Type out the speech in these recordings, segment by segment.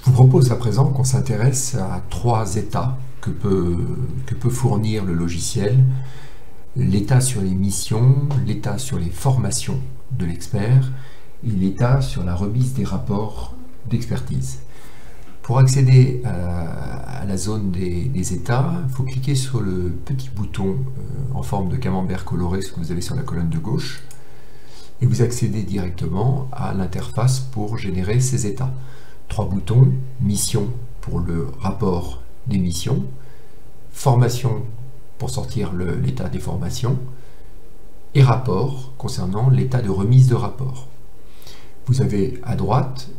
vous propose à présent qu'on s'intéresse à trois états que peut fournir le logiciel. L'état sur les missions, l'état sur les formations de l'expert et l'état sur la remise des rapports d'expertise. Pour accéder à la zone des états, il faut cliquer sur le petit bouton en forme de camembert coloré, ce que vous avez sur la colonne de gauche, et vous accédez directement à l'interface pour générer ces états. Trois boutons: mission pour le rapport des missions, formation pour sortir l'état des formations, et rapport concernant l'état de remise de rapport. Vous avez à droite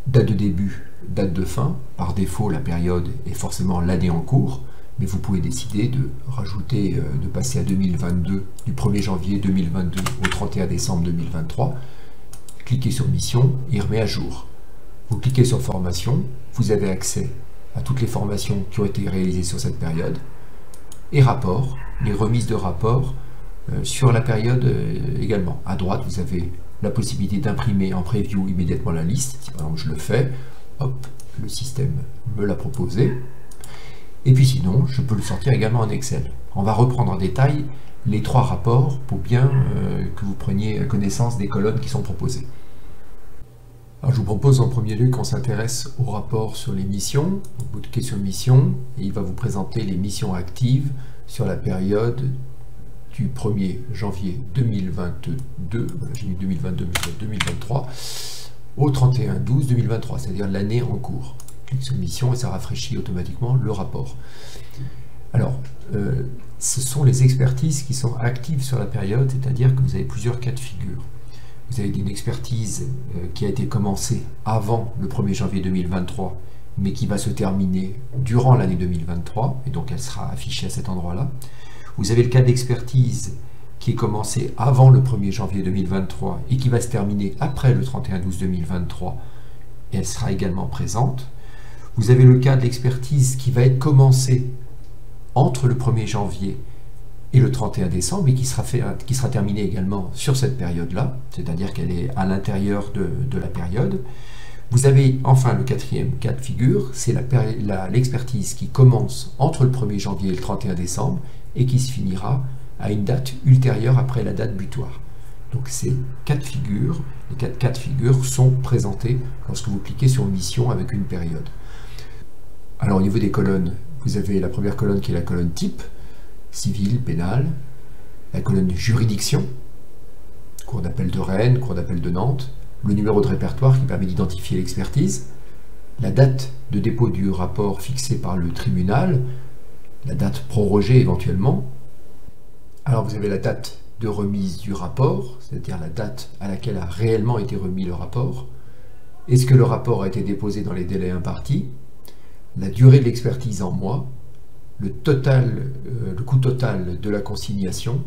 date de début, date de fin. Par défaut, la période est forcément l'année en cours, mais vous pouvez décider de rajouter, de passer à 2022, du 1er janvier 2022 au 31 décembre 2023. Cliquez sur mission et il remet à jour. Vous cliquez sur formation, vous avez accès à toutes les formations qui ont été réalisées sur cette période, et rapport, les remises de rapports sur la période également. À droite, vous avez la possibilité d'imprimer en preview immédiatement la liste. Si par exemple je le fais, hop, le système me l'a proposé. Et puis sinon, je peux le sortir également en Excel. On va reprendre en détail les trois rapports pour bien que vous preniez connaissance des colonnes qui sont proposées. Alors, je vous propose en premier lieu qu'on s'intéresse au rapport sur les missions. Vous cliquez sur mission et il va vous présenter les missions actives sur la période du 1er janvier 2022, voilà, j'ai mis 2022 mais 2023, au 31/12/2023, c'est-à-dire l'année en cours. Clique sur mission et ça rafraîchit automatiquement le rapport. Alors, ce sont les expertises qui sont actives sur la période, c'est-à-dire que vous avez plusieurs cas de figure. Vous avez une expertise qui a été commencée avant le 1er janvier 2023, mais qui va se terminer durant l'année 2023, et donc elle sera affichée à cet endroit-là. Vous avez le cas d'expertise qui est commencé avant le 1er janvier 2023 et qui va se terminer après le 31/12/2023, et elle sera également présente. Vous avez le cas de l'expertise qui va être commencée entre le 1er janvier et le 31 décembre et qui sera terminée également sur cette période-là, c'est-à-dire qu'elle est à l'intérieur de la période. Vous avez enfin le quatrième cas de figure, c'est l'expertise qui commence entre le 1er janvier et le 31 décembre et qui se finira à une date ultérieure après la date butoir. Donc ces quatre figures, les quatre cas de figure sont présentés lorsque vous cliquez sur mission avec une période. Alors au niveau des colonnes, vous avez la première colonne qui est la colonne type, civil, pénal, la colonne juridiction, cour d'appel de Rennes, cour d'appel de Nantes, le numéro de répertoire qui permet d'identifier l'expertise, la date de dépôt du rapport fixée par le tribunal, la date prorogée éventuellement. Alors vous avez la date de remise du rapport, c'est-à-dire la date à laquelle a réellement été remis le rapport. Est-ce que le rapport a été déposé dans les délais impartis? La durée de l'expertise en mois, le coût total de la consignation,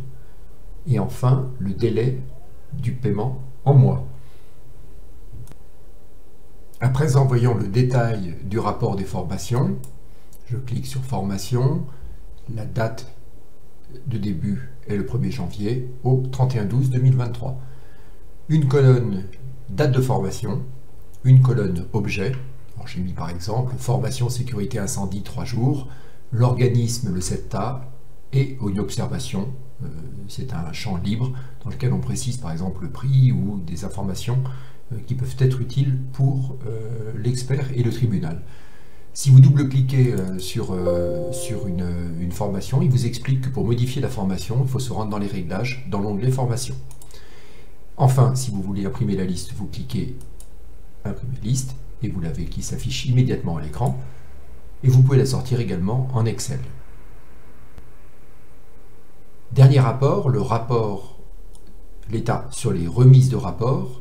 et enfin le délai du paiement en mois. À présent, voyons le détail du rapport des formations. Je clique sur formation, la date de début est le 1er janvier au 31/12/2023. Une colonne date de formation, une colonne objet. J'ai mis par exemple formation sécurité incendie 3 jours, l'organisme le CEPTA et une observation. C'est un champ libre dans lequel on précise par exemple le prix ou des informations qui peuvent être utiles pour l'expert et le tribunal. Si vous double-cliquez sur une formation, il vous explique que pour modifier la formation, il faut se rendre dans les réglages, dans l'onglet formation. Enfin, si vous voulez imprimer la liste, vous cliquez imprimer liste et vous l'avez qui s'affiche immédiatement à l'écran. Et vous pouvez la sortir également en Excel. Dernier rapport, le rapport, l'état sur les remises de rapport.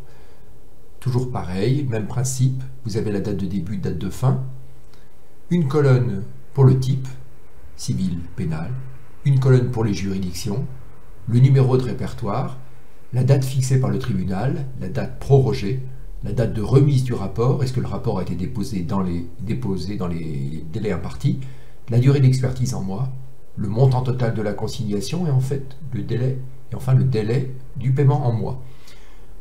Toujours pareil, même principe, vous avez la date de début, date de fin. Une colonne pour le type, civil, pénal. Une colonne pour les juridictions. Le numéro de répertoire. La date fixée par le tribunal. La date prorogée. La date de remise du rapport. Est-ce que le rapport a été déposé dans les délais impartis. La durée d'expertise en mois. Le montant total de la consignation et en fait le délai. Et enfin le délai du paiement en mois.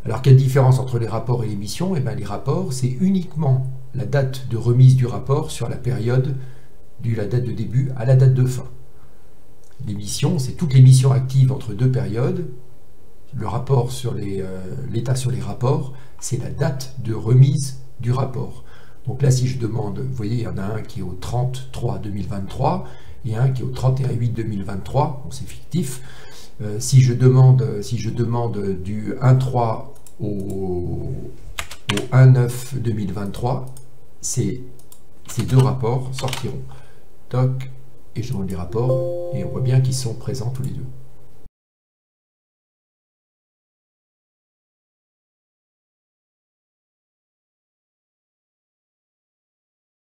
Alors, quelle différence entre les rapports et les missions? Eh bien, les rapports, c'est uniquement la date de remise du rapport sur la période de la date de début à la date de fin. L'émission, c'est toutes les missions actives entre deux périodes. Le rapport sur l'état sur les rapports, c'est la date de remise du rapport. Donc là, si je demande, vous voyez, il y en a un qui est au 30/3/2023 et un qui est au 31/8/2023, donc c'est fictif. Si je demande du 1/3 au 1/9/2023, ces deux rapports sortiront. Toc, et je demande les rapports, et on voit bien qu'ils sont présents tous les deux.